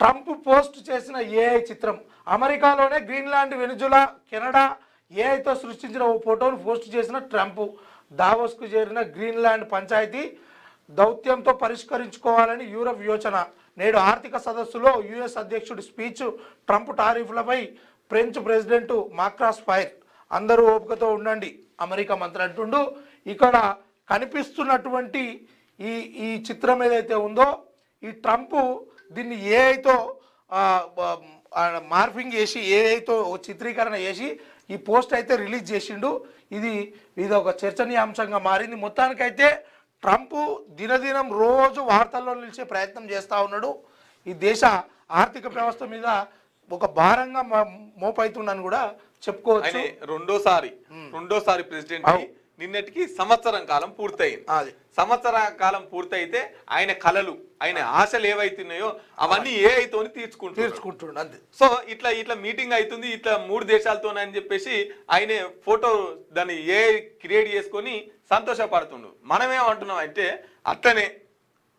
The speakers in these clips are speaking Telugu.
ట్రంప్ పోస్ట్ చేసిన ఏఐ చిత్రం. అమెరికాలోనే గ్రీన్లాండ్, వెనుజులా, కెనడా ఏఐతో సృష్టించిన ఓ ఫోటోను పోస్ట్ చేసిన ట్రంప్ దావోస్కు చేరిన గ్రీన్లాండ్ పంచాయతీ దౌత్యంతో పరిష్కరించుకోవాలని యూరప్ యోచన. నేడు ఆర్థిక సదస్సులో యుఎస్ అధ్యక్షుడి స్పీచ్, ట్రంప్ టారిఫ్లపై ఫ్రెంచ్ ప్రెసిడెంట్ మాక్రాస్ ఫైర్. అందరూ ఓపికతో ఉండండి అమెరికా మంత్రి అంటుండు. ఇక్కడ కనిపిస్తున్నటువంటి ఈ ఈ చిత్రం ఏదైతే ఉందో, ఈ ట్రంప్ దీన్ని ఏఐతో మార్ఫింగ్ చేసి, ఏఐతో చిత్రీకరణ చేసి ఈ పోస్ట్ అయితే రిలీజ్ చేసిండు. ఇది ఒక చర్చనీయాంశంగా మారింది. మొత్తానికైతే ట్రంప్ దినదినం రోజు వార్తల్లో నిలిచే ప్రయత్నం చేస్తూ ఉన్నాడు. ఈ దేశ ఆర్థిక వ్యవస్థ మీద ఒక భారంగా మోపైతుండని కూడా చెప్పుకోవచ్చు. రెండోసారి ప్రెసిడెంట్ నిన్నటికి సంవత్సరం కాలం పూర్తయింది. సంవత్సరం కాలం పూర్తయితే ఆయన కలలు, ఆయన ఆశలు ఏవైతున్నాయో అవన్నీ ఏఐతో తీర్చుకుంటుండు అంతే. సో ఇట్లా మీటింగ్ అవుతుంది, ఇట్లా 3 దేశాలతోనని చెప్పేసి ఆయన ఫోటో దాన్ని ఏఐ క్రియేట్ చేసుకొని సంతోషపడుతుండు. మనమేమంటున్నాం అంటే, అట్లనే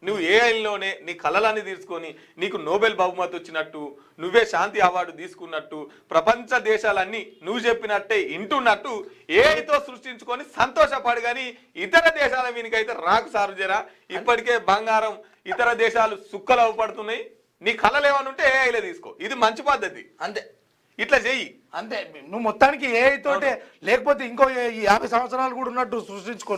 నువ్వు ఏఐలోనే నీ కళలన్నీ తీసుకొని నీకు నోబెల్ బహుమతి వచ్చినట్టు, నువ్వే శాంతి అవార్డు తీసుకున్నట్టు, ప్రపంచ దేశాలన్నీ నువ్వు చెప్పినట్టే ఇంటున్నట్టు ఏఐతో సృష్టించుకొని సంతోషపడు. కానీ ఇతర దేశాల మీనికైతే రాకు సారు జరా. ఇప్పటికే బంగారం ఇతర దేశాలు సుక్కలు అవపడుతున్నాయి. నీ కళలు ఏమని ఉంటే ఏఐలే తీసుకో. ఇది మంచి పద్ధతి. అంతే, ఇట్లా చెయ్యి అంతే. నువ్వు మొత్తానికి ఏఐ తోటే, లేకపోతే ఇంకో 50 సంవత్సరాలు కూడా ఉన్నట్టు సృష్టించుకో.